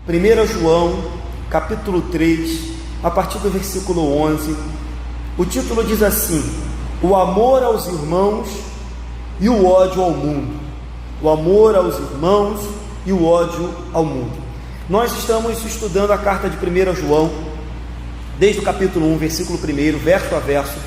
1 João, capítulo 3, a partir do versículo 11, o título diz assim: o amor aos irmãos e o ódio ao mundo. O amor aos irmãos e o ódio ao mundo. Nós estamos estudando a carta de 1 João, desde o capítulo 1, versículo 1, verso a verso.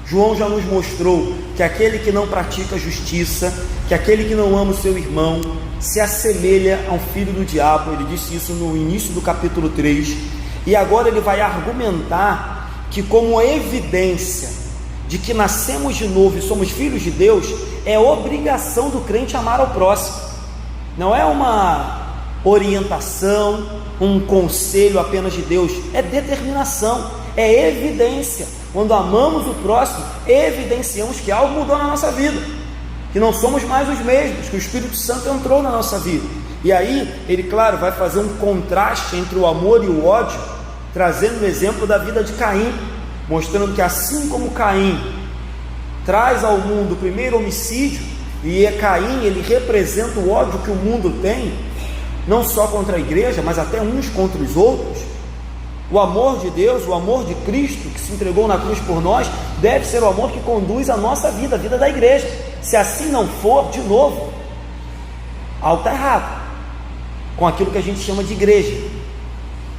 João já nos mostrou que aquele que não pratica justiça, que aquele que não ama o seu irmão, se assemelha a um filho do diabo. Ele disse isso no início do capítulo 3, e agora ele vai argumentar que, como evidência de que nascemos de novo e somos filhos de Deus, é obrigação do crente amar ao próximo. Não é uma orientação, um conselho apenas de Deus, é determinação, é evidência. Quando amamos o próximo, evidenciamos que algo mudou na nossa vida, que não somos mais os mesmos, que o Espírito Santo entrou na nossa vida. E aí, ele, claro, vai fazer um contraste entre o amor e o ódio, trazendo o exemplo da vida de Caim, mostrando que assim como Caim traz ao mundo o primeiro homicídio, e Caim, ele representa o ódio que o mundo tem, não só contra a igreja, mas até uns contra os outros. O amor de Deus, o amor de Cristo, que se entregou na cruz por nós, deve ser o amor que conduz a nossa vida, a vida da igreja. Se assim não for, de novo, algo está errado com aquilo que a gente chama de igreja.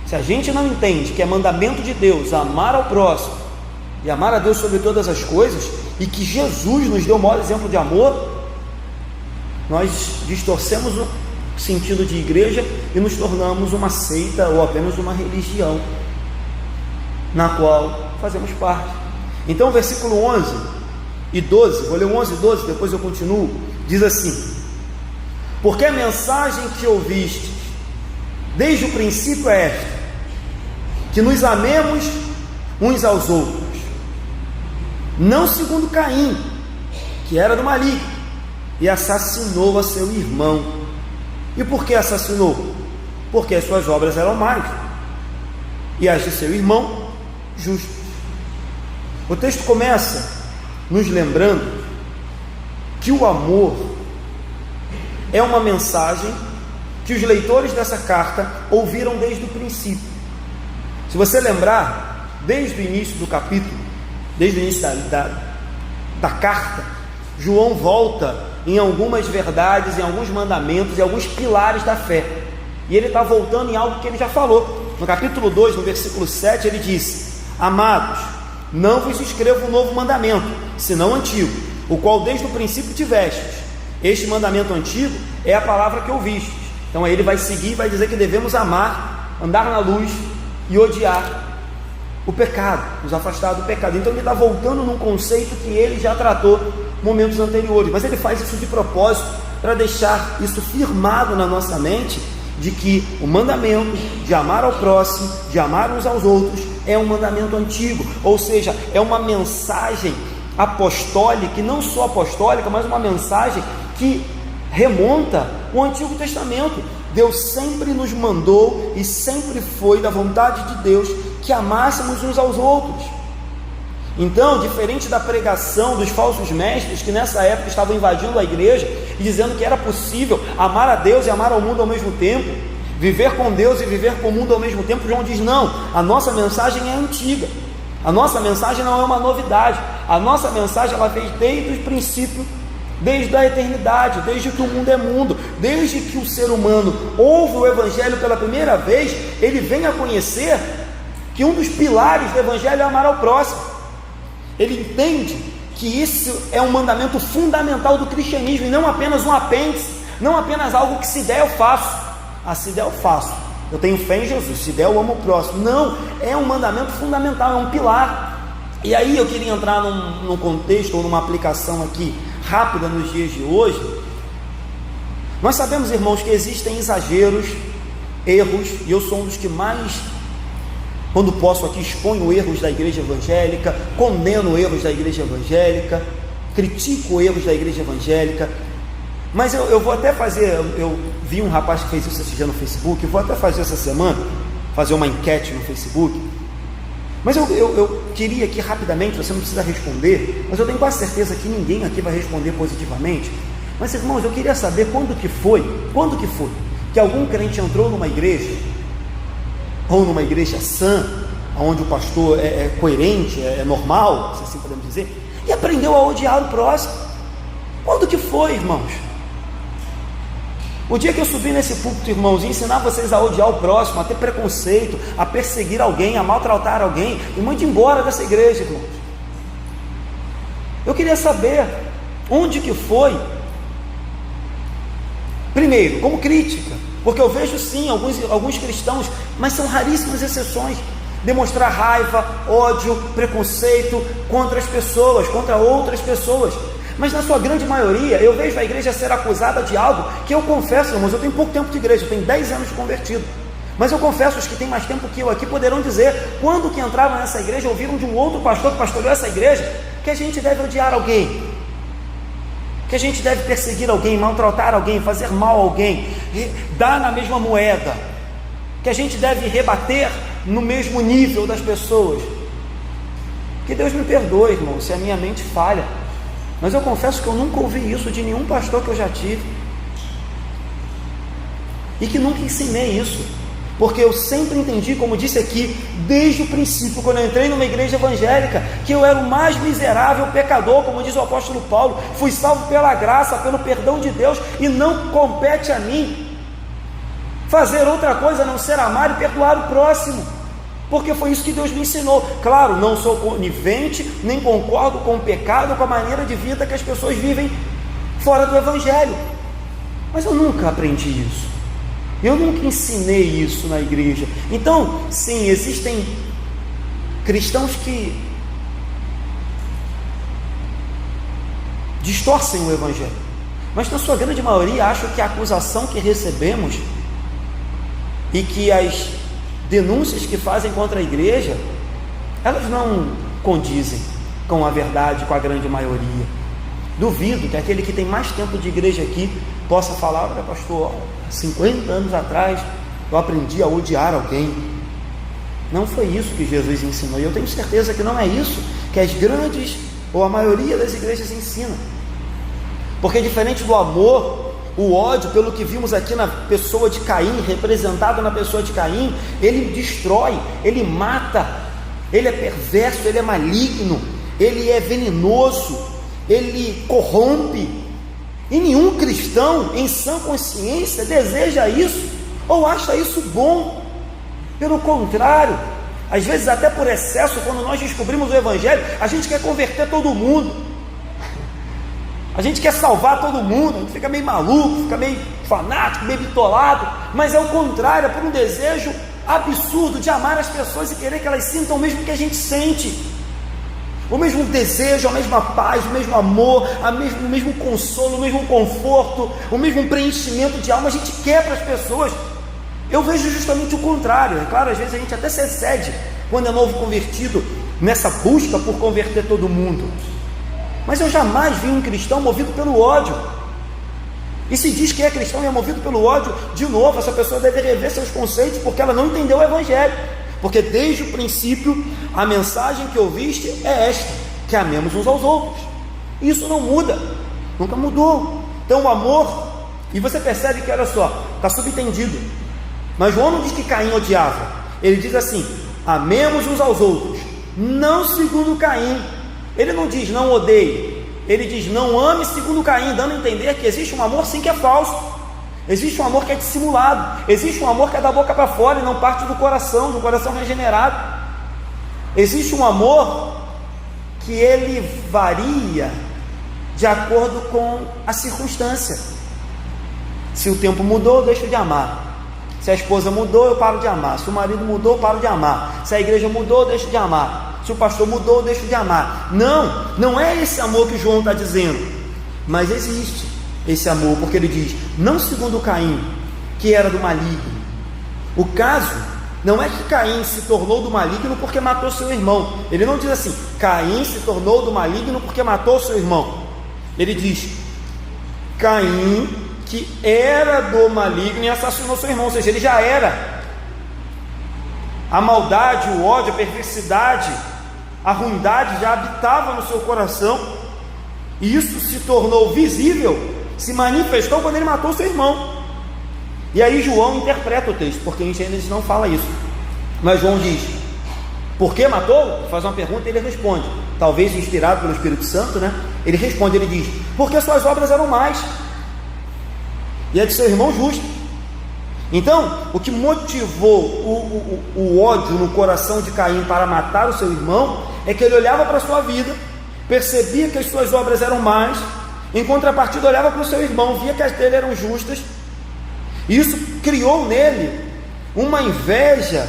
Se a gente não entende que é mandamento de Deus amar ao próximo e amar a Deus sobre todas as coisas, e que Jesus nos deu o maior exemplo de amor, nós distorcemos o sentido de igreja e nos tornamos uma seita ou apenas uma religião na qual fazemos parte. Então, versículo 11 e 12, vou ler o 11 e 12, depois eu continuo, diz assim: porque a mensagem que ouvistes desde o princípio é esta, que nos amemos uns aos outros, não segundo Caim, que era do maligno e assassinou a seu irmão. E por que assassinou? Porque as suas obras eram más e as de seu irmão justas. O texto começa nos lembrando que o amor é uma mensagem que os leitores dessa carta ouviram desde o princípio. Se você lembrar, desde o início do capítulo, desde o início da carta, João volta em algumas verdades, em alguns mandamentos, em alguns pilares da fé, e ele está voltando em algo que ele já falou. No capítulo 2, no versículo 7, ele disse: amados, não vos escrevo um novo mandamento, senão antigo, o qual desde o princípio tivestes. Este mandamento antigo é a palavra que ouvistes. Então aí ele vai seguir e vai dizer que devemos amar, andar na luz e odiar o pecado, nos afastar do pecado. Então ele está voltando num conceito que ele já tratou momentos anteriores, mas ele faz isso de propósito, para deixar isso firmado na nossa mente, de que o mandamento de amar ao próximo, de amar uns aos outros, é um mandamento antigo, ou seja, é uma mensagem apostólica, e não só apostólica, mas uma mensagem que remonta o Antigo Testamento. Deus sempre nos mandou, e sempre foi da vontade de Deus, que amássemos uns aos outros. Então, diferente da pregação dos falsos mestres, que nessa época estavam invadindo a igreja e dizendo que era possível amar a Deus e amar ao mundo ao mesmo tempo, viver com Deus e viver com o mundo ao mesmo tempo, João diz: não, a nossa mensagem é antiga, a nossa mensagem não é uma novidade, a nossa mensagem ela veio desde o princípio, desde a eternidade, desde que o mundo é mundo, desde que o ser humano ouve o Evangelho pela primeira vez, ele vem a conhecer que um dos pilares do Evangelho é amar ao próximo. Ele entende que isso é um mandamento fundamental do cristianismo, e não apenas um apêndice, não apenas algo que se der eu faço. Se der eu faço, eu tenho fé em Jesus, se der eu amo o próximo. Não, é um mandamento fundamental, é um pilar. E aí eu queria entrar num contexto, ou numa aplicação aqui rápida nos dias de hoje. Nós sabemos, irmãos, que existem exageros, erros, e eu sou um dos que mais, quando posso aqui, exponho erros da igreja evangélica, condeno erros da igreja evangélica, critico erros da igreja evangélica. Mas eu vou até fazer, eu vi um rapaz que fez isso esse dia no Facebook, eu vou até fazer essa semana, fazer uma enquete no Facebook. Mas eu queria aqui rapidamente, você não precisa responder, mas eu tenho quase certeza que ninguém aqui vai responder positivamente. Mas, irmãos, eu queria saber quando que foi que algum crente entrou numa igreja ou numa igreja sã, onde o pastor é coerente, é normal, se assim podemos dizer, e aprendeu a odiar o próximo. Quando que foi, irmãos? O dia que eu subi nesse púlpito, irmãos, e ensinar vocês a odiar o próximo, a ter preconceito, a perseguir alguém, a maltratar alguém, e mande embora dessa igreja, irmãos. Eu queria saber onde que foi. Primeiro, como crítica, porque eu vejo sim alguns cristãos, mas são raríssimas exceções, demonstrar raiva, ódio, preconceito contra as pessoas, contra outras pessoas. Mas na sua grande maioria, eu vejo a igreja ser acusada de algo que eu confesso, irmãos, eu tenho pouco tempo de igreja, eu tenho 10 anos de convertido, mas eu confesso, os que têm mais tempo que eu aqui poderão dizer, quando que entravam nessa igreja, ouviram de um outro pastor que pastoreou essa igreja, que a gente deve odiar alguém, que a gente deve perseguir alguém, maltratar alguém, fazer mal a alguém, dar na mesma moeda, que a gente deve rebater no mesmo nível das pessoas. Que Deus me perdoe, irmão, se a minha mente falha, mas eu confesso que eu nunca ouvi isso de nenhum pastor que eu já tive, e que nunca ensinei isso, porque eu sempre entendi, como disse aqui, desde o princípio, quando eu entrei numa igreja evangélica, que eu era o mais miserável pecador, como diz o apóstolo Paulo, fui salvo pela graça, pelo perdão de Deus, e não compete a mim fazer outra coisa a não ser amar e perdoar o próximo, porque foi isso que Deus me ensinou. Claro, não sou conivente, nem concordo com o pecado, com a maneira de vida que as pessoas vivem fora do evangelho, mas eu nunca aprendi isso, eu nunca ensinei isso na igreja. Então, sim, existem cristãos que distorcem o evangelho, mas na sua grande maioria acho que a acusação que recebemos e que as denúncias que fazem contra a igreja, elas não condizem com a verdade, com a grande maioria. Duvido que aquele que tem mais tempo de igreja aqui possa falar: olha, pastor, 50 anos atrás eu aprendi a odiar alguém. Não foi isso que Jesus ensinou, e eu tenho certeza que não é isso que as grandes, ou a maioria das igrejas ensinam, porque diferente do amor, o ódio, pelo que vimos aqui na pessoa de Caim, representado na pessoa de Caim, ele destrói, ele mata, ele é perverso, ele é maligno, ele é venenoso, ele corrompe, e nenhum cristão em sã consciência deseja isso, ou acha isso bom. Pelo contrário, às vezes até por excesso, quando nós descobrimos o evangelho, a gente quer converter todo mundo, a gente quer salvar todo mundo, a gente fica meio maluco, fica meio fanático, meio bitolado, mas é o contrário, é por um desejo absurdo de amar as pessoas e querer que elas sintam o mesmo que a gente sente, o mesmo desejo, a mesma paz, o mesmo amor, o mesmo consolo, o mesmo conforto, o mesmo preenchimento de alma, a gente quer para as pessoas. Eu vejo justamente o contrário. É claro, às vezes a gente até se excede quando é novo convertido nessa busca por converter todo mundo, mas eu jamais vi um cristão movido pelo ódio. E se diz que é cristão e é movido pelo ódio, de novo, essa pessoa deve rever seus conceitos, porque ela não entendeu o evangelho, porque desde o princípio a mensagem que ouviste é esta, que amemos uns aos outros. Isso não muda, nunca mudou. Então o amor, e você percebe que, olha só, está subentendido, mas João não diz que Caim odiava, ele diz assim: amemos uns aos outros, não segundo Caim. Ele não diz não odeie, ele diz não ame segundo Caim, dando a entender que existe um amor sim que é falso, existe um amor que é dissimulado, existe um amor que é da boca para fora e não parte do coração regenerado. Existe um amor que ele varia de acordo com a circunstância. Se o tempo mudou, eu deixo de amar. Se a esposa mudou, eu paro de amar. Se o marido mudou, eu paro de amar. Se a igreja mudou, eu deixo de amar. Se o pastor mudou, eu deixo de amar. Não é esse amor que João está dizendo, mas existe esse amor, porque ele diz, não segundo Caim, que era do maligno. O caso não é que Caim se tornou do maligno porque matou seu irmão. Ele não diz assim, Caim se tornou do maligno porque matou seu irmão. Ele diz, Caim, que era do maligno e assassinou seu irmão, ou seja, ele já era. A maldade, o ódio, a perversidade, a ruindade já habitava no seu coração, e isso se tornou visível, se manifestou quando ele matou seu irmão. E aí João interpreta o texto, porque em Gênesis não fala isso. Mas João diz: por que matou? Faz uma pergunta e ele responde, talvez inspirado pelo Espírito Santo, né? Ele responde, ele diz: porque suas obras eram mais, e é de seu irmão justo. Então, o que motivou o ódio no coração de Caim para matar o seu irmão é que ele olhava para a sua vida, percebia que as suas obras eram más, em contrapartida olhava para o seu irmão, via que as dele eram justas, e isso criou nele uma inveja,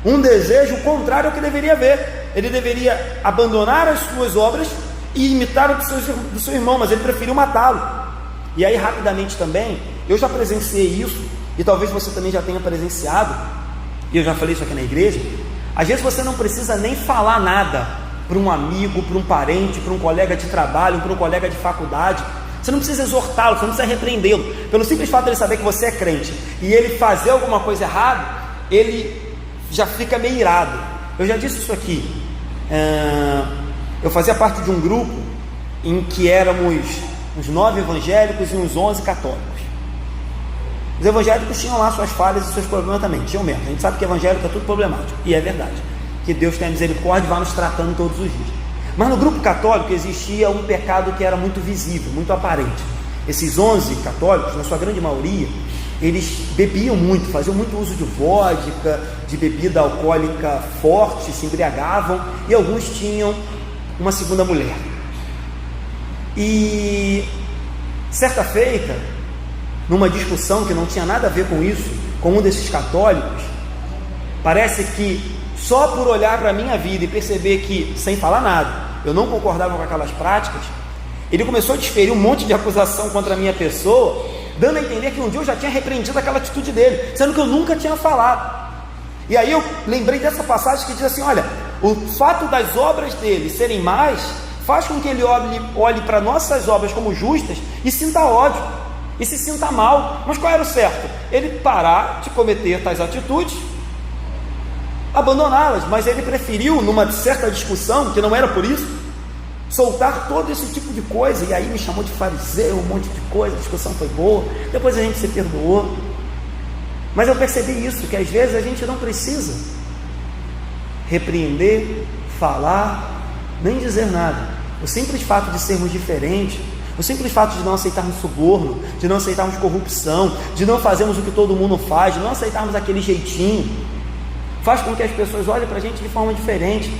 um desejo contrário ao que deveria haver. Ele deveria abandonar as suas obras e imitar o do seu irmão, mas ele preferiu matá-lo. E aí, rapidamente também, eu já presenciei isso, e talvez você também já tenha presenciado, e eu já falei isso aqui na igreja. Às vezes você não precisa nem falar nada para um amigo, para um parente, para um colega de trabalho, para um colega de faculdade. Você não precisa exortá-lo, você não precisa repreendê-lo. Pelo simples fato de ele saber que você é crente e ele fazer alguma coisa errada, ele já fica meio irado. Eu já disse isso aqui. Eu fazia parte de um grupo em que éramos uns 9 evangélicos e uns 11 católicos. Os evangélicos tinham lá suas falhas e seus problemas também, tinham mesmo. A gente sabe que evangélico é tudo problemático, e é verdade. Que Deus tenha misericórdia e vá nos tratando todos os dias. Mas no grupo católico existia um pecado que era muito visível, muito aparente. Esses 11 católicos, na sua grande maioria, eles bebiam muito, faziam muito uso de vodka, de bebida alcoólica forte, se embriagavam, e alguns tinham uma segunda mulher. E certa feita, numa discussão que não tinha nada a ver com isso, com um desses católicos, parece que só por olhar para a minha vida e perceber que, sem falar nada, eu não concordava com aquelas práticas, ele começou a desferir um monte de acusação contra a minha pessoa, dando a entender que um dia eu já tinha repreendido aquela atitude dele, sendo que eu nunca tinha falado. E aí eu lembrei dessa passagem que diz assim: olha, o fato das obras dele serem más faz com que ele olhe para nossas obras como justas e sinta ódio, e se sinta mal. Mas qual era o certo? Ele parar de cometer tais atitudes, abandoná-las. Mas ele preferiu, numa certa discussão, que não era por isso, soltar todo esse tipo de coisa, e aí me chamou de fariseu, um monte de coisa. A discussão foi boa, depois a gente se perdoou. Mas eu percebi isso, que às vezes a gente não precisa repreender, falar, nem dizer nada. O simples fato de sermos diferentes, o simples fato de não aceitarmos suborno, de não aceitarmos corrupção, de não fazermos o que todo mundo faz, de não aceitarmos aquele jeitinho, faz com que as pessoas olhem para a gente de forma diferente.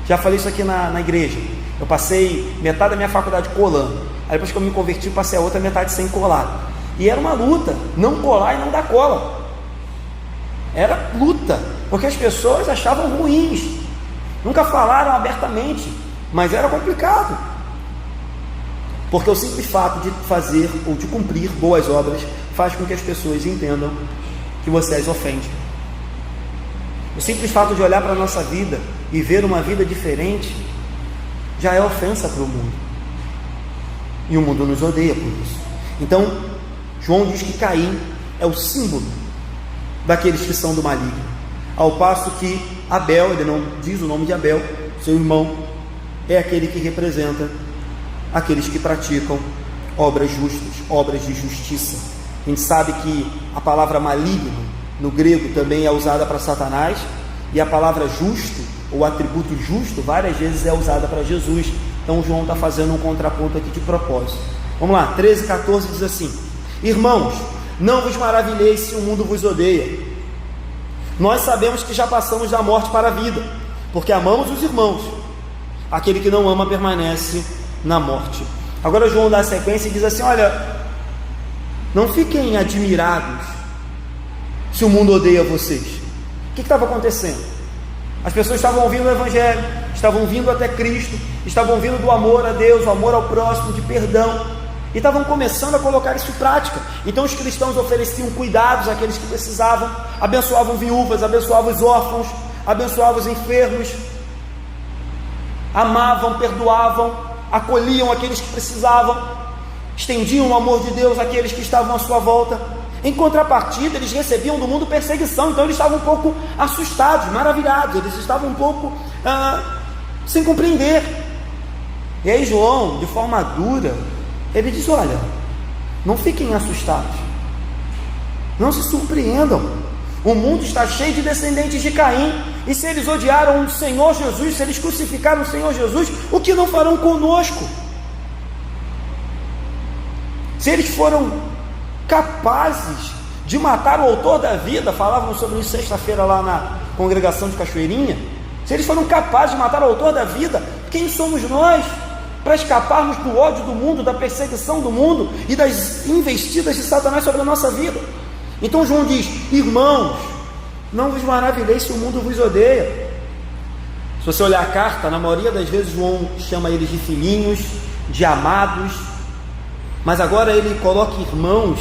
Já falei isso aqui na igreja. Eu passei metade da minha faculdade colando, aí depois que eu me converti, passei a outra metade sem colar, e era uma luta, não colar e não dar cola. Era luta, porque as pessoas achavam ruins, nunca falaram abertamente, mas era complicado, porque o simples fato de fazer ou de cumprir boas obras faz com que as pessoas entendam que você as ofende. O simples fato de olhar para a nossa vida e ver uma vida diferente já é ofensa para o mundo, e o mundo nos odeia por isso. Então João diz que Caim é o símbolo daqueles que são do maligno, ao passo que Abel, ele não diz o nome de Abel, seu irmão, é aquele que representa aqueles que praticam obras justas, obras de justiça. A gente sabe que a palavra maligno no grego também é usada para Satanás, e a palavra justo, ou atributo justo, várias vezes é usada para Jesus. Então João está fazendo um contraponto aqui de propósito. Vamos lá, 13:14 diz assim: irmãos, não vos maravilheis se o mundo vos odeia. Nós sabemos que já passamos da morte para a vida, porque amamos os irmãos. Aquele que não ama permanece na morte. Agora João dá a sequência e diz assim: olha, não fiquem admirados se o mundo odeia vocês. O que estava acontecendo? As pessoas estavam ouvindo o Evangelho, estavam vindo até Cristo, estavam vindo do amor a Deus, o amor ao próximo, de perdão, e estavam começando a colocar isso em prática. Então os cristãos ofereciam cuidados àqueles que precisavam, abençoavam viúvas, abençoavam os órfãos, abençoavam os enfermos, amavam, perdoavam, acolhiam aqueles que precisavam, estendiam o amor de Deus àqueles que estavam à sua volta. Em contrapartida, eles recebiam do mundo perseguição, então eles estavam um pouco assustados, maravilhados, eles estavam um pouco sem compreender. E aí João, de forma dura, ele diz: olha, não fiquem assustados, não se surpreendam, O mundo está cheio de descendentes de Caim. E se eles odiaram o Senhor Jesus, se eles crucificaram o Senhor Jesus, o que não farão conosco? Se eles foram capazes de matar o autor da vida, falávamos sobre isso sexta-feira lá na congregação de Cachoeirinha, se eles foram capazes de matar o autor da vida, quem somos nós para escaparmos do ódio do mundo, da perseguição do mundo e das investidas de Satanás sobre a nossa vida? Então João diz: irmãos, não vos maravilheis se o mundo vos odeia. Se você olhar a carta, na maioria das vezes João chama eles de filhinhos, de amados, mas agora ele coloca irmãos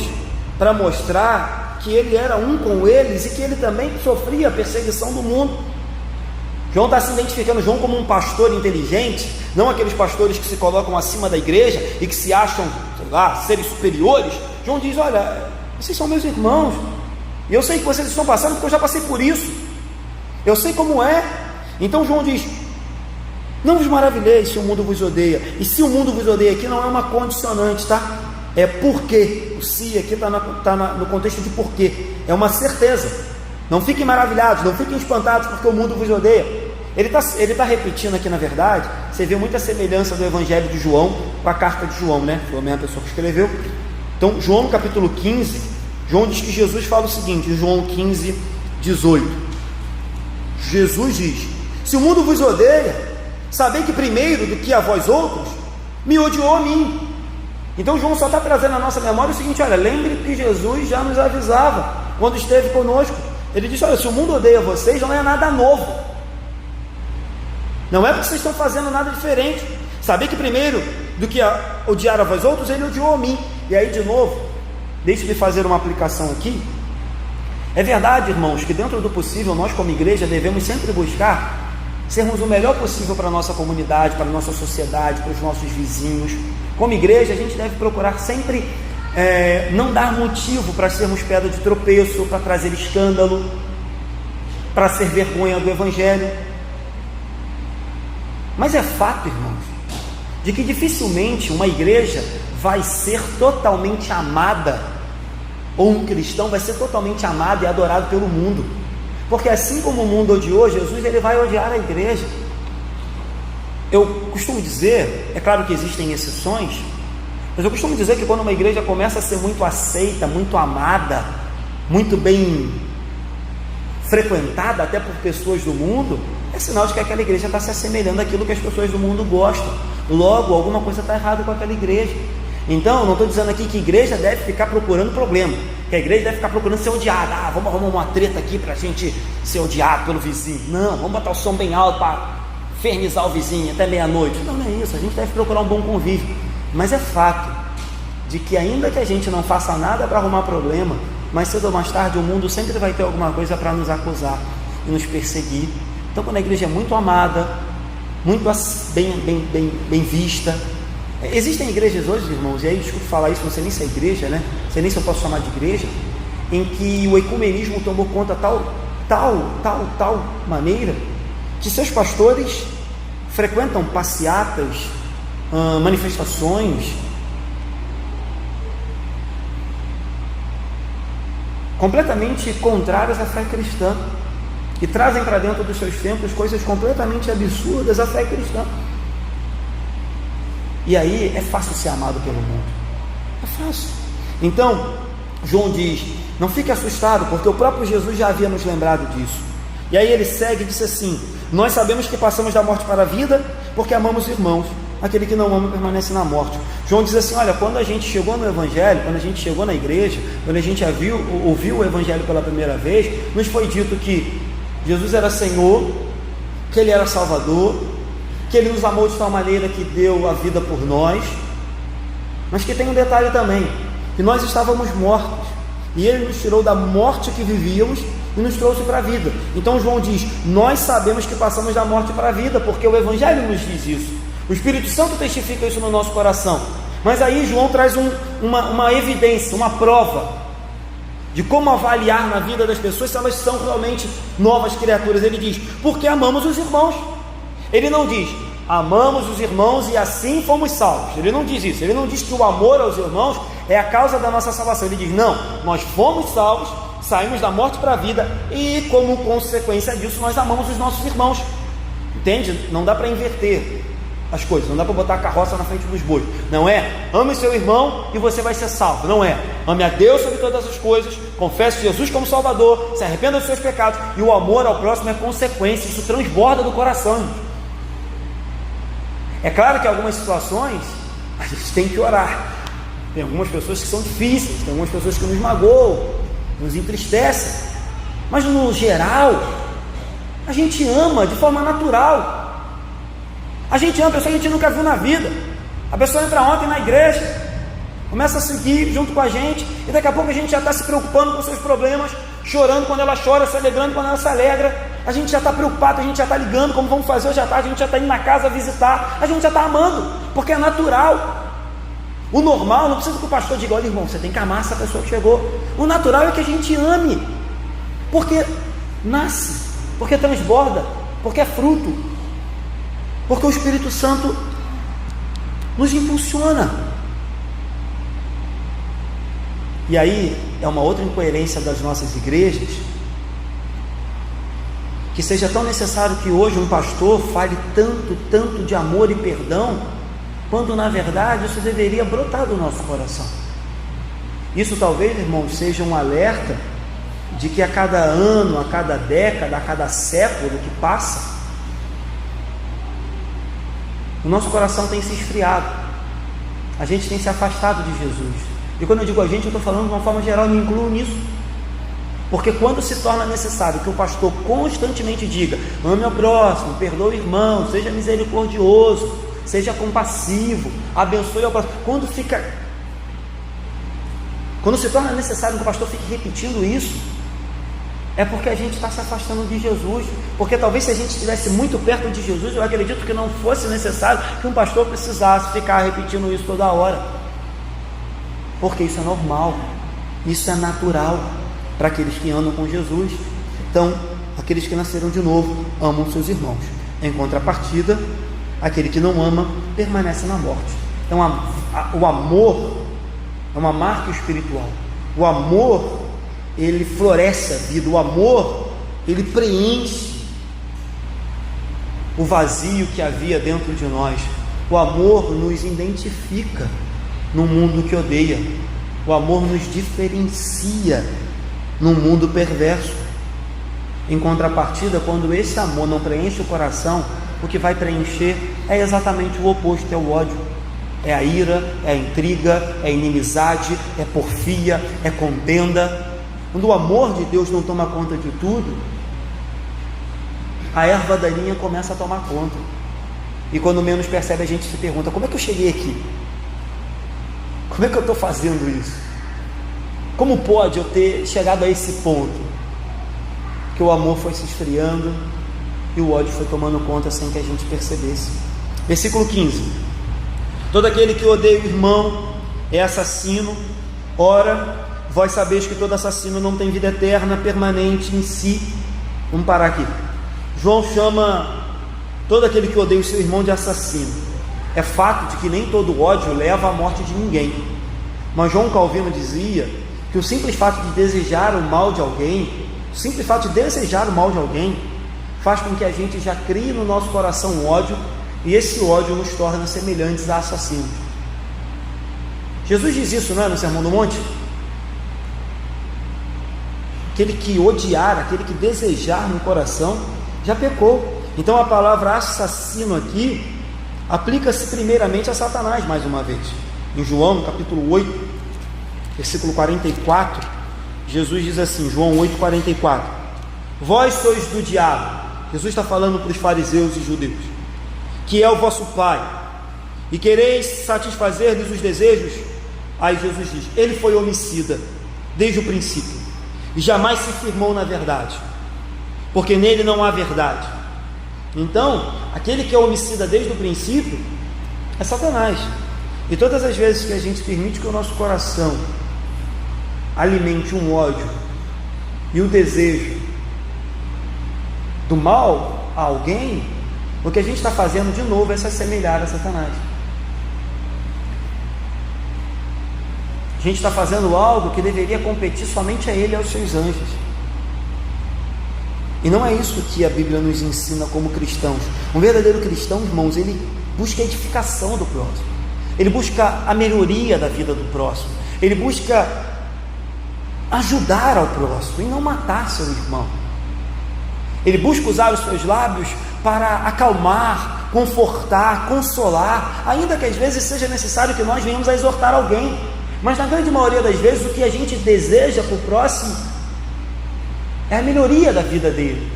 para mostrar que ele era um com eles e que ele também sofria a perseguição do mundo. João está se identificando João como um pastor inteligente, não aqueles pastores que se colocam acima da igreja e que se acham, sei lá, seres superiores. João diz: olha, vocês são meus irmãos, e eu sei que vocês estão passando porque eu já passei por isso, eu sei como é. Então João diz: não vos maravilheis se o mundo vos odeia. E se o mundo vos odeia aqui não é uma condicionante, tá? É porque, o se aqui está no contexto de porquê, é uma certeza. Não fiquem maravilhados, não fiquem espantados porque o mundo vos odeia. Ele está repetindo aqui, na verdade, você vê muita semelhança do Evangelho de João com a carta de João, né? Foi a mesma pessoa que escreveu. Então, João no capítulo 15, João diz que Jesus fala o seguinte, João 15, 18. Jesus diz: se o mundo vos odeia, sabei que primeiro do que a vós outros, me odiou a mim. Então João só está trazendo à nossa memória o seguinte: olha, lembre que Jesus já nos avisava quando esteve conosco. Ele disse: olha, se o mundo odeia vocês, não é nada novo, não é porque vocês estão fazendo nada diferente. Sabei que primeiro do que odiar a vós outros, ele odiou a mim. E aí, de novo, deixe-me fazer uma aplicação aqui. É verdade, irmãos, que dentro do possível, nós como igreja devemos sempre buscar sermos o melhor possível para a nossa comunidade, para a nossa sociedade, para os nossos vizinhos. Como igreja, a gente deve procurar sempre não dar motivo para sermos pedra de tropeço, para trazer escândalo, para ser vergonha do Evangelho. Mas é fato, irmãos, de que dificilmente uma igreja vai ser totalmente amada, ou um cristão vai ser totalmente amado e adorado pelo mundo, porque assim como o mundo odiou Jesus, ele vai odiar a igreja. Eu costumo dizer, é claro que existem exceções, mas eu costumo dizer que quando uma igreja começa a ser muito aceita, muito amada, muito bem frequentada até por pessoas do mundo, é sinal de que aquela igreja está se assemelhando àquilo que as pessoas do mundo gostam. Logo, alguma coisa está errada com aquela igreja. Então, eu não estou dizendo aqui que a igreja deve ficar procurando problema, que a igreja deve ficar procurando ser odiada. Vamos arrumar uma treta aqui para a gente ser odiado pelo vizinho. Não, vamos botar o som bem alto para infernizar o vizinho até meia-noite. Não é isso, a gente deve procurar um bom convívio. Mas é fato de que ainda que a gente não faça nada para arrumar problema, mais cedo ou mais tarde o mundo sempre vai ter alguma coisa para nos acusar e nos perseguir. Então, quando a igreja é muito amada, muito bem vista, existem igrejas hoje, irmãos, e aí desculpe falar isso, não sei nem se é igreja, né? Não sei nem se eu posso chamar de igreja, em que o ecumenismo tomou conta tal maneira, que seus pastores frequentam passeatas, manifestações completamente contrárias à fé cristã, e trazem para dentro dos seus templos coisas completamente absurdas à fé cristã. E aí é fácil ser amado pelo mundo, é fácil. Então João diz: não fique assustado, porque o próprio Jesus já havia nos lembrado disso. E aí ele segue e diz assim: nós sabemos que passamos da morte para a vida, porque amamos irmãos. Aquele que não ama permanece na morte. João diz assim: olha, quando a gente chegou no Evangelho, quando a gente chegou na igreja, quando a gente ouviu o Evangelho pela primeira vez, nos foi dito que Jesus era Senhor, que Ele era Salvador, que Ele nos amou de tal maneira que deu a vida por nós, mas que tem um detalhe também, que nós estávamos mortos, e Ele nos tirou da morte que vivíamos e nos trouxe para a vida. Então João diz: nós sabemos que passamos da morte para a vida, porque o Evangelho nos diz isso, o Espírito Santo testifica isso no nosso coração. Mas aí João traz uma evidência, uma prova de como avaliar na vida das pessoas se elas são realmente novas criaturas. Ele diz: porque amamos os irmãos. Ele não diz: amamos os irmãos e assim fomos salvos. Ele não diz isso. Ele não diz que o amor aos irmãos é a causa da nossa salvação. Ele diz: não, nós fomos salvos, saímos da morte para a vida, e como consequência disso, nós amamos os nossos irmãos. Entende? Não dá para inverter as coisas, não dá para botar a carroça na frente dos bois. Não é, ame seu irmão e você vai ser salvo. Não é, ame a Deus sobre todas as coisas, confesse Jesus como Salvador, se arrependa dos seus pecados, e o amor ao próximo é consequência. Isso transborda do coração, gente. É claro que em algumas situações a gente tem que orar. Tem algumas pessoas que são difíceis, tem algumas pessoas que nos magoam, nos entristecem, mas no geral a gente ama de forma natural. A gente ama a pessoa que a gente nunca viu na vida. A pessoa entra ontem na igreja, começa a seguir junto com a gente, e daqui a pouco a gente já está se preocupando com os seus problemas, chorando quando ela chora, se alegrando quando ela se alegra. A gente já está preocupado, a gente já está ligando como vamos fazer hoje à tarde, a gente já está indo na casa visitar, a gente já está amando, porque é natural. O normal, não precisa que o pastor diga: olha, irmão, você tem que amar essa pessoa que chegou. O natural é que a gente ame, porque nasce, porque transborda, porque é fruto, porque o Espírito Santo nos impulsiona. E aí é uma outra incoerência das nossas igrejas, que seja tão necessário que hoje um pastor fale tanto de amor e perdão, quando na verdade isso deveria brotar do nosso coração. Isso talvez, irmãos, seja um alerta de que a cada ano, a cada década, a cada século que passa, o nosso coração tem se esfriado, a gente tem se afastado de Jesus. E quando eu digo a gente, eu estou falando de uma forma geral, me incluo nisso. Porque quando se torna necessário que o pastor constantemente diga: ame ao próximo, perdoe o irmão, seja misericordioso, seja compassivo, abençoe ao próximo, quando se torna necessário que o pastor fique repetindo isso, é porque a gente está se afastando de Jesus. Porque talvez se a gente estivesse muito perto de Jesus, eu acredito que não fosse necessário que um pastor precisasse ficar repetindo isso toda hora, porque isso é normal, isso é natural para aqueles que andam com Jesus. Então, aqueles que nasceram de novo amam seus irmãos. Em contrapartida, aquele que não ama permanece na morte. Então, o amor é uma marca espiritual. O amor, ele floresce a vida. O amor, ele preenche o vazio que havia dentro de nós. O amor nos identifica num mundo que odeia. O amor nos diferencia num mundo perverso. Em contrapartida, quando esse amor não preenche o coração, o que vai preencher é exatamente o oposto, é o ódio, é a ira, é a intriga, é a inimizade, é porfia, é contenda. Quando o amor de Deus não toma conta de tudo, a erva daninha começa a tomar conta. E quando menos percebe, a gente se pergunta: como é que eu cheguei aqui? Como é que eu estou fazendo isso? Como pode eu ter chegado a esse ponto? Que o amor foi se esfriando e o ódio foi tomando conta sem que a gente percebesse. Versículo 15: todo aquele que odeia o irmão é assassino. Ora, vós sabeis que todo assassino não tem vida eterna permanente em si. Vamos parar aqui. João chama todo aquele que odeia o seu irmão de assassino. É fato de que nem todo ódio leva à morte de ninguém, mas João Calvino dizia que o simples fato de desejar o mal de alguém, o simples fato de desejar o mal de alguém, faz com que a gente já crie no nosso coração ódio, e esse ódio nos torna semelhantes a assassinos. Jesus diz isso, não é, no Sermão do Monte? Aquele que odiar, aquele que desejar no coração, já pecou. Então a palavra assassino aqui aplica-se primeiramente a Satanás, mais uma vez. Em João, no capítulo 8, versículo 44, Jesus diz assim, João 8, 44: vós sois do diabo. Jesus está falando para os fariseus e judeus, que é o vosso pai, e quereis satisfazer-lhes os desejos. Aí Jesus diz: ele foi homicida desde o princípio, e jamais se firmou na verdade, porque nele não há verdade. Então, aquele que é homicida desde o princípio é Satanás. E todas as vezes que a gente permite que o nosso coração alimente um ódio e o desejo do mal a alguém, o que a gente está fazendo de novo é se assemelhar a Satanás. a gente está fazendo algo que deveria competir somente a Ele e aos seus anjos. E não é isso que a Bíblia nos ensina como cristãos. Um verdadeiro cristão, irmãos, ele busca a edificação do próximo, ele busca a melhoria da vida do próximo, ele busca ajudar ao próximo e não matar seu irmão. Ele busca usar os seus lábios para acalmar, confortar, consolar, ainda que às vezes seja necessário que nós venhamos a exortar alguém, mas na grande maioria das vezes o que a gente deseja para o próximo é a melhoria da vida dele,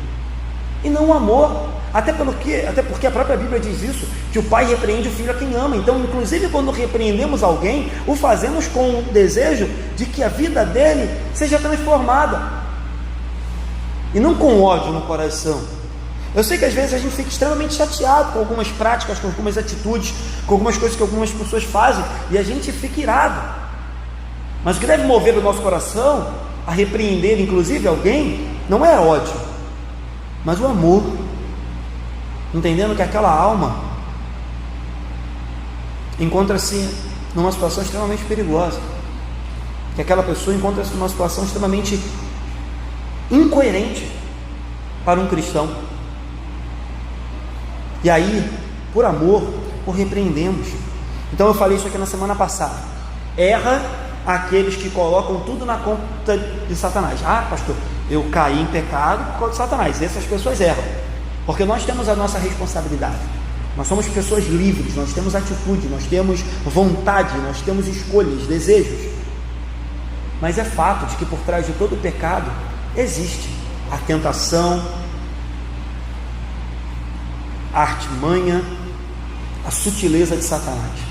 e não o amor, até porque a própria Bíblia diz isso, que o pai repreende o filho a quem ama. Então, inclusive quando repreendemos alguém, o fazemos com o desejo de que a vida dele seja transformada, e não com ódio no coração. Eu sei que às vezes a gente fica extremamente chateado com algumas práticas, com algumas atitudes, com algumas coisas que algumas pessoas fazem, e a gente fica irado, mas o que deve mover o nosso coração a repreender inclusive alguém, não é ódio, mas o amor, entendendo que aquela alma encontra-se numa situação extremamente perigosa, que aquela pessoa encontra-se numa situação extremamente incoerente para um cristão, e aí, por amor, o repreendemos. Então eu falei isso aqui na semana passada: erra aqueles que colocam tudo na conta de Satanás. Ah, pastor, eu caí em pecado por causa de Satanás. Essas pessoas erram, porque nós temos a nossa responsabilidade, nós somos pessoas livres, nós temos atitude, nós temos vontade, nós temos escolhas, desejos, mas é fato de que por trás de todo pecado existe a tentação, a artimanha, a sutileza de Satanás.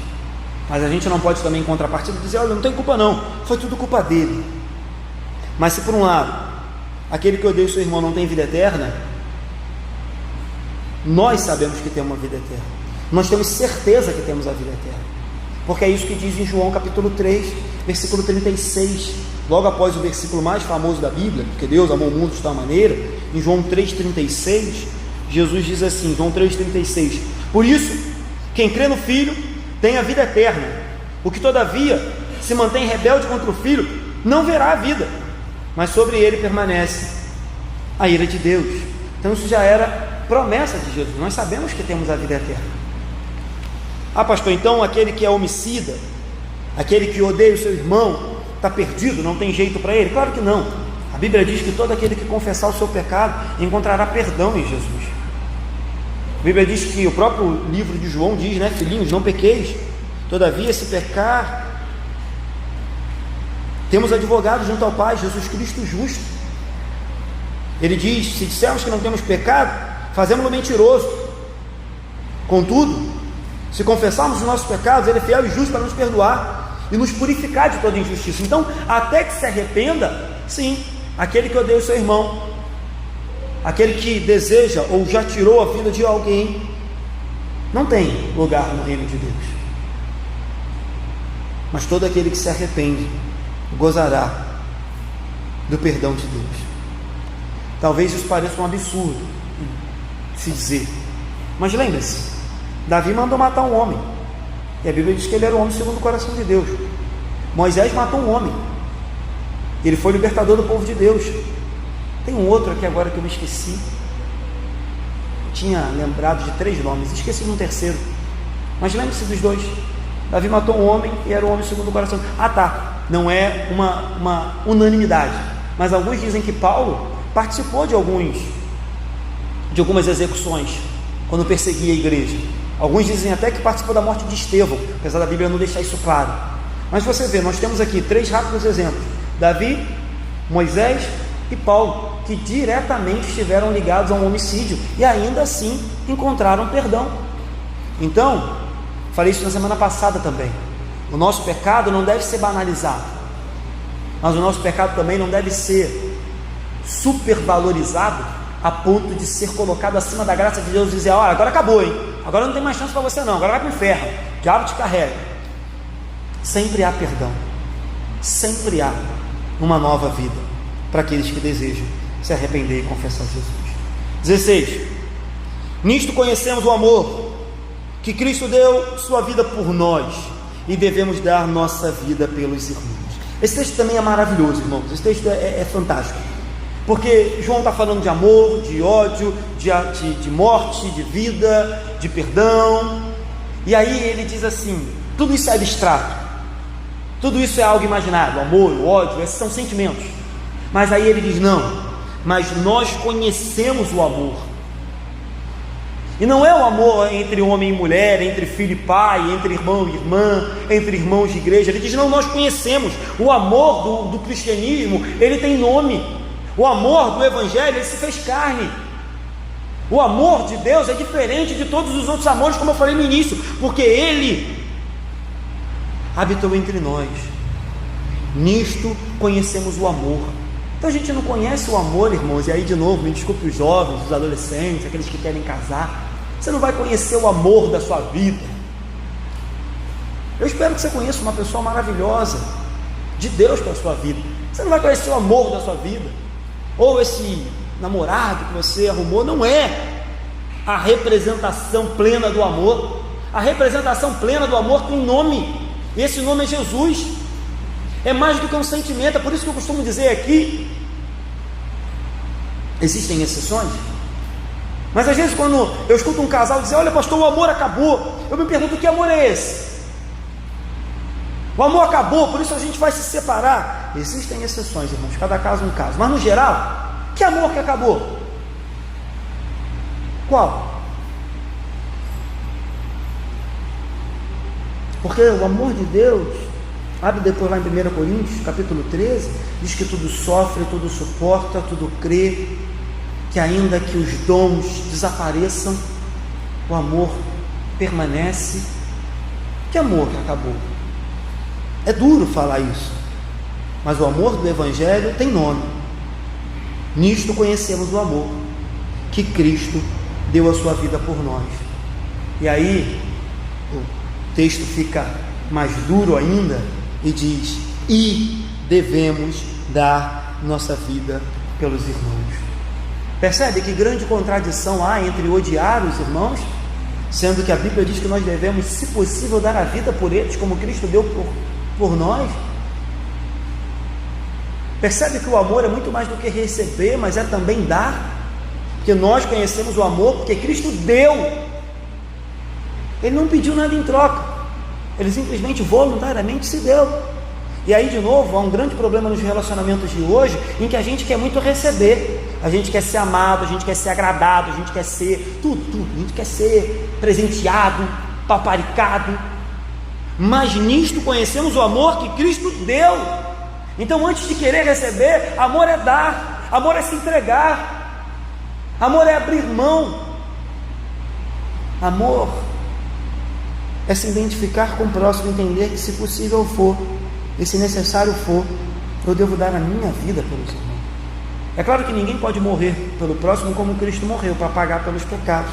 Mas a gente não pode também, em contrapartida, dizer: olha, não tem culpa não, foi tudo culpa dele. Mas se por um lado, aquele que odeia o seu irmão não tem vida eterna, nós sabemos que temos uma vida eterna, nós temos certeza que temos a vida eterna, porque é isso que diz em João capítulo 3, versículo 36, logo após o versículo mais famoso da Bíblia, porque Deus amou o mundo de tal maneira. Em João 3,36, Jesus diz assim, João 3,36: por isso, quem crê no Filho tem a vida eterna, o que todavia se mantém rebelde contra o Filho não verá a vida, mas sobre ele permanece a ira de Deus. Então isso já era promessa de Jesus, nós sabemos que temos a vida eterna. Ah, pastor, então aquele que é homicida, aquele que odeia o seu irmão, está perdido, não tem jeito para ele? Claro que não. A Bíblia diz que todo aquele que confessar o seu pecado encontrará perdão em Jesus. A Bíblia diz que, o próprio livro de João diz, né: filhinhos, não pequeis, todavia se pecar, temos advogado junto ao Pai, Jesus Cristo justo. Ele diz: se dissermos que não temos pecado, fazemos-lo mentiroso. Contudo, se confessarmos os nossos pecados, Ele é fiel e justo para nos perdoar e nos purificar de toda injustiça. Então, até que se arrependa, sim, aquele que odeia o seu irmão, aquele que deseja ou já tirou a vida de alguém, não tem lugar no reino de Deus. Mas todo aquele que se arrepende gozará do perdão de Deus. Talvez isso pareça um absurdo se dizer, mas lembre-se, Davi mandou matar um homem, e a Bíblia diz que ele era o homem segundo o coração de Deus. Moisés matou um homem, ele foi libertador do povo de Deus. Tem um outro aqui agora que eu me esqueci, eu tinha lembrado de 3 nomes, esqueci de um terceiro, mas lembre-se dos 2. Davi matou um homem e era o homem segundo o coração. Ah tá, não é uma unanimidade, mas alguns dizem que Paulo participou de algumas execuções quando perseguia a igreja. Alguns dizem até que participou da morte de Estevão, apesar da Bíblia não deixar isso claro. Mas você vê, nós temos aqui 3 rápidos exemplos: Davi, Moisés e Paulo, que diretamente estiveram ligados a um homicídio e ainda assim encontraram perdão. Então, falei isso na semana passada também, o nosso pecado não deve ser banalizado, mas o nosso pecado também não deve ser supervalorizado a ponto de ser colocado acima da graça de Deus e dizer: olha, agora acabou, hein? Agora não tem mais chance para você não, agora vai para o inferno, o diabo te carrega. Sempre há perdão, sempre há uma nova vida para aqueles que desejam se arrepender e confessar Jesus. 16. Nisto conhecemos o amor, que Cristo deu sua vida por nós, e devemos dar nossa vida pelos irmãos. Esse texto também é maravilhoso, irmãos. Esse texto é fantástico, porque João está falando de amor, de ódio, de morte, de vida, de perdão. E aí ele diz assim: tudo isso é abstrato, tudo isso é algo imaginário. O amor, o ódio, esses são sentimentos. Mas aí ele diz: não, mas nós conhecemos o amor. E não é o amor entre homem e mulher, entre filho e pai, entre irmão e irmã, entre irmãos de igreja. Ele diz: não, nós conhecemos. O amor do cristianismo, ele tem nome. O amor do evangelho, ele se fez carne. O amor de Deus é diferente de todos os outros amores, como eu falei no início, porque ele habitou entre nós. Nisto conhecemos o amor. Então a gente não conhece o amor, irmãos. E aí de novo, me desculpe os jovens, os adolescentes, aqueles que querem casar, você não vai conhecer o amor da sua vida. Eu espero que você conheça uma pessoa maravilhosa de Deus para a sua vida. Você não vai conhecer o amor da sua vida, ou esse namorado que você arrumou não é a representação plena do amor. A representação plena do amor tem nome, e esse nome é Jesus. É mais do que um sentimento. É por isso que eu costumo dizer aqui, existem exceções, mas às vezes quando eu escuto um casal dizer: olha pastor, o amor acabou, eu me pergunto: que amor é esse? O amor acabou, por isso a gente vai se separar. Existem exceções, irmãos, cada caso é um caso, mas no geral, que amor que acabou? Qual? Porque o amor de Deus, abre depois lá em 1 Coríntios, capítulo 13, diz que tudo sofre, tudo suporta, tudo crê, que ainda que os dons desapareçam, o amor permanece. Que amor que acabou? É duro falar isso, mas o amor do evangelho tem nome. Nisto conhecemos o amor, que Cristo deu a sua vida por nós. E aí o texto fica mais duro ainda e diz: e devemos dar nossa vida pelos irmãos. Percebe que grande contradição há entre odiar os irmãos, sendo que a Bíblia diz que nós devemos, se possível, dar a vida por eles, como Cristo deu por nós. Percebe que o amor é muito mais do que receber, mas é também dar, porque nós conhecemos o amor porque Cristo deu. Ele não pediu nada em troca, ele simplesmente voluntariamente se deu. E aí de novo há um grande problema nos relacionamentos de hoje, em que a gente quer muito receber, a gente quer ser amado, a gente quer ser agradado, a gente quer ser tudo, a gente quer ser presenteado, paparicado. Mas nisto conhecemos o amor que Cristo deu. Então, antes de querer receber, amor é dar, amor é se entregar, amor é abrir mão, amor é se identificar com o próximo, entender que, se possível for, e se necessário for, eu devo dar a minha vida pelos irmãos. É claro que ninguém pode morrer pelo próximo como Cristo morreu, para pagar pelos pecados,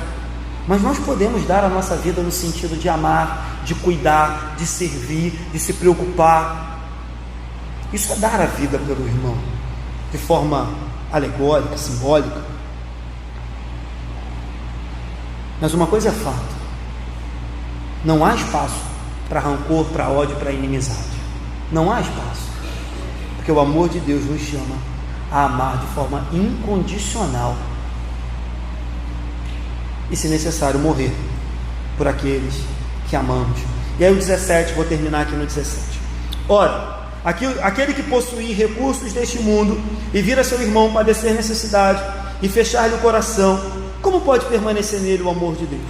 mas nós podemos dar a nossa vida no sentido de amar, de cuidar, de servir, de se preocupar. Isso é dar a vida pelo irmão, de forma alegórica, simbólica. Mas uma coisa é fato: não há espaço para rancor, para ódio, para inimizade. Não há espaço, porque o amor de Deus nos chama a amar de forma incondicional, e, se necessário, morrer por aqueles que amamos. E aí o 17, vou terminar aqui no 17. Ora, aquele que possuir recursos deste mundo e vir a seu irmão padecer necessidade e fechar-lhe o coração, como pode permanecer nele o amor de Deus?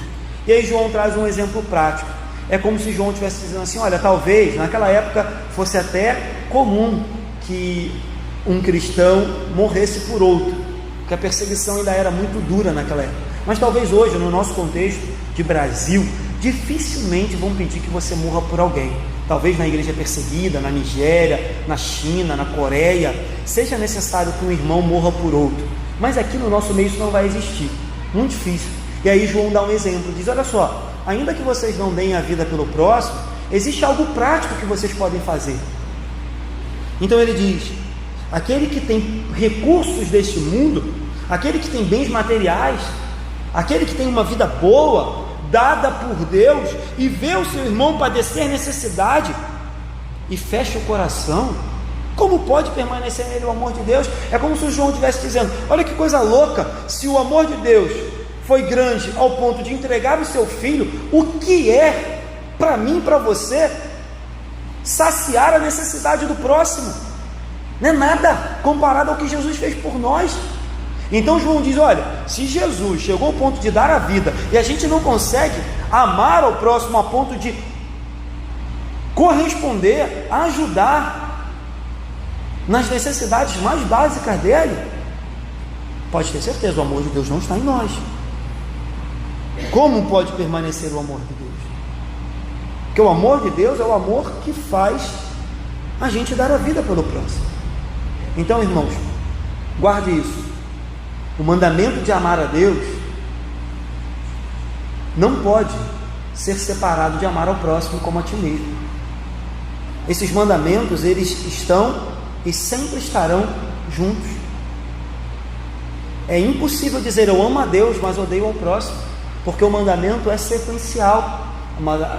E aí João traz um exemplo prático. É como se João estivesse dizendo assim: olha, talvez naquela época fosse até comum que um cristão morresse por outro, porque a perseguição ainda era muito dura naquela época. Mas talvez hoje, no nosso contexto de Brasil, dificilmente vão pedir que você morra por alguém. Talvez na igreja perseguida, na Nigéria, na China, na Coreia, seja necessário que um irmão morra por outro, mas aqui no nosso meio isso não vai existir, muito difícil. E aí João dá um exemplo, diz: olha só, ainda que vocês não deem a vida pelo próximo, existe algo prático que vocês podem fazer. Então ele diz: aquele que tem recursos deste mundo, aquele que tem bens materiais, aquele que tem uma vida boa, dada por Deus, e vê o seu irmão padecer necessidade, e fecha o coração, Como pode permanecer nele o amor de Deus? É como se o João estivesse dizendo: olha que coisa louca, se o amor de Deus foi grande ao ponto de entregar o seu filho, o que é para mim e para você saciar a necessidade do próximo? Não é nada comparado ao que Jesus fez por nós. Então João diz: olha, se Jesus chegou ao ponto de dar a vida e a gente não consegue amar ao próximo a ponto de corresponder, ajudar nas necessidades mais básicas dele, pode ter certeza, o amor de Deus não está em nós. Como pode permanecer o amor de Deus? Porque o amor de Deus é o amor que faz a gente dar a vida pelo próximo. Então, irmãos, guarde isso. O mandamento de amar a Deus não pode ser separado de amar ao próximo como a ti mesmo. Esses mandamentos, eles estão e sempre estarão juntos. É impossível dizer eu amo a Deus, mas odeio ao próximo, porque o mandamento é sequencial.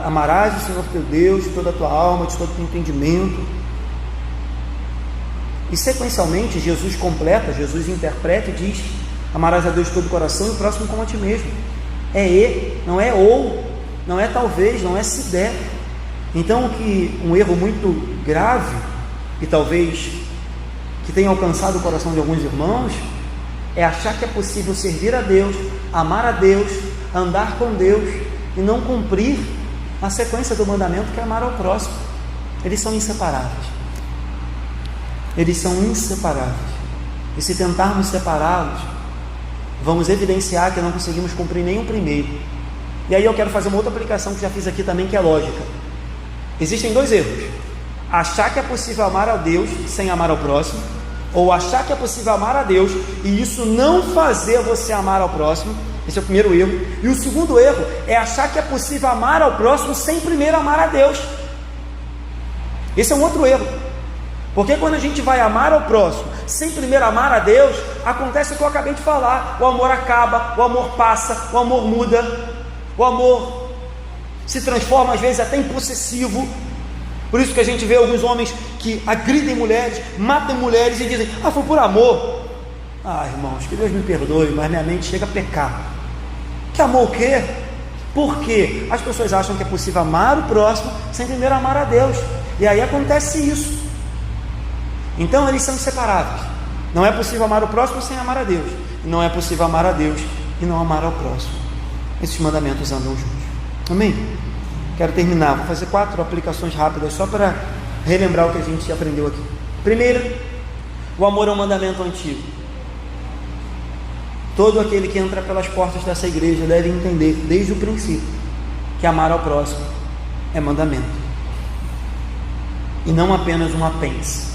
Amarás o Senhor teu Deus de toda a tua alma, de todo o teu entendimento. E sequencialmente Jesus completa, Jesus interpreta e diz: amarás a Deus de todo o coração e o próximo como a ti mesmo. É e, não é ou, não é talvez, não é se der. Então um erro muito grave, e talvez que tenha alcançado o coração de alguns irmãos, é achar que é possível servir a Deus, amar a Deus, andar com Deus e não cumprir a sequência do mandamento, que é amar ao próximo. Eles são inseparáveis. Eles são inseparáveis. E se tentarmos separá-los, vamos evidenciar que não conseguimos cumprir nem o primeiro. E aí eu quero fazer uma outra aplicação que já fiz aqui também, que é lógica. Existem dois erros: achar que é possível amar a Deus sem amar ao próximo, ou achar que é possível amar a Deus e isso não fazer você amar ao próximo. Esse é o primeiro erro. E o segundo erro é achar que é possível amar ao próximo sem primeiro amar a Deus. Esse é um outro erro, porque quando a gente vai amar ao próximo sem primeiro amar a Deus, acontece o que eu acabei de falar: o amor acaba, o amor passa, o amor muda, o amor se transforma às vezes até em possessivo. Por isso que a gente vê alguns homens que agridem mulheres, matam mulheres e dizem: ah, foi por amor. Ah, irmãos, que Deus me perdoe, mas minha mente chega a pecar. Que amor o quê? Por quê? As pessoas acham que é possível amar o próximo sem primeiro amar a Deus, e aí acontece isso. Então eles são inseparáveis. Não é possível amar o próximo sem amar a Deus, e não é possível amar a Deus e não amar ao próximo. Esses mandamentos andam juntos. Amém? Quero terminar, vou fazer 4 aplicações rápidas só para relembrar o que a gente aprendeu aqui. Primeiro, o amor é um mandamento antigo. Todo aquele que entra pelas portas dessa igreja deve entender desde o princípio que amar ao próximo é mandamento e não apenas um apêndice.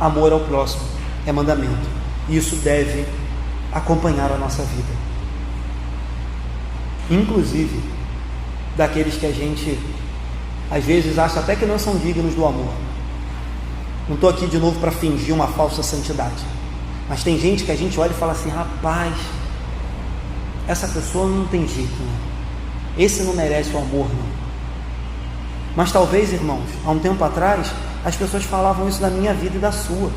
Amor ao próximo é mandamento, e isso deve acompanhar a nossa vida, inclusive daqueles que a gente às vezes acha até que não são dignos do amor. Não estou aqui de novo para fingir uma falsa santidade, mas tem gente que a gente olha e fala assim: rapaz, essa pessoa não tem jeito, né? Esse não merece o amor, não. Mas talvez, irmãos, há um tempo atrás as pessoas falavam isso da minha vida e da sua,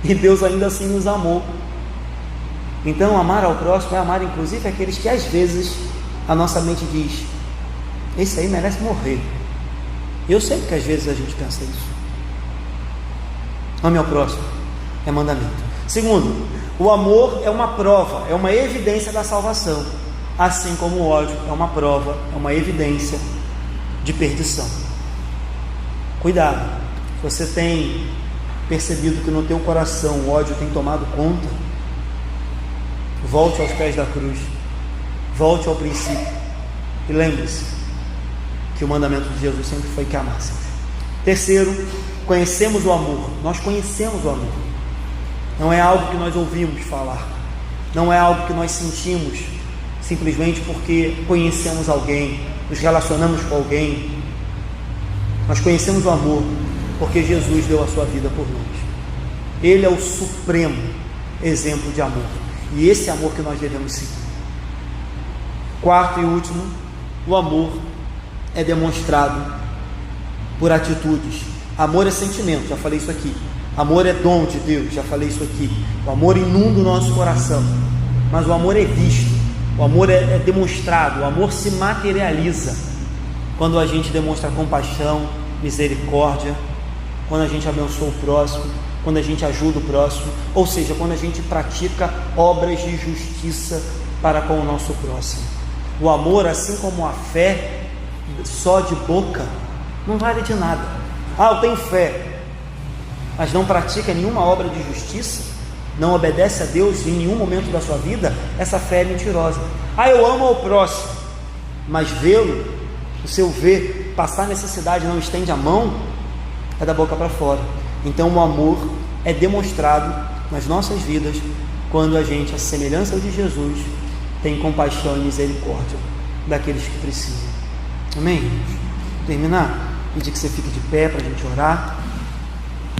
e Deus ainda assim nos amou. Então amar ao próximo é amar inclusive aqueles que às vezes a nossa mente diz: esse aí merece morrer. Eu sei que às vezes a gente pensa isso. Ame ao próximo é mandamento. Segundo, o amor é uma prova, é uma evidência da salvação, assim como o ódio é uma prova, é uma evidência de perdição. Cuidado, se você tem percebido que no teu coração o ódio tem tomado conta, volte aos pés da cruz, volte ao princípio e lembre-se que o mandamento de Jesus sempre foi que amássemos. Terceiro, conhecemos o amor. Nós conhecemos o amor. Não é algo que nós ouvimos falar, não é algo que nós sentimos simplesmente porque conhecemos alguém, nos relacionamos com alguém. Nós conhecemos o amor porque Jesus deu a sua vida por nós. Ele é o supremo exemplo de amor, e esse amor que nós devemos seguir. Quarto e último, o amor é demonstrado por atitudes Amor é sentimento, já falei isso aqui. Amor é dom de Deus, já falei isso aqui. O amor inunda o nosso coração, mas o amor é visto, o amor é demonstrado, o amor se materializa quando a gente demonstra compaixão, misericórdia, quando a gente abençoa o próximo, quando a gente ajuda o próximo, ou seja, quando a gente pratica obras de justiça para com o nosso próximo. O amor, assim como a fé, só de boca, não vale de nada. Eu tenho fé, mas não pratica nenhuma obra de justiça, não obedece a Deus em nenhum momento da sua vida, essa fé é mentirosa. Eu amo ao próximo, mas vê-lo, o seu ver, passar necessidade, não estende a mão, é da boca para fora. Então o amor é demonstrado nas nossas vidas quando a gente, a semelhança de Jesus, tem compaixão e misericórdia daqueles que precisam. Amém? Terminar, pedir que você fique de pé para a gente orar.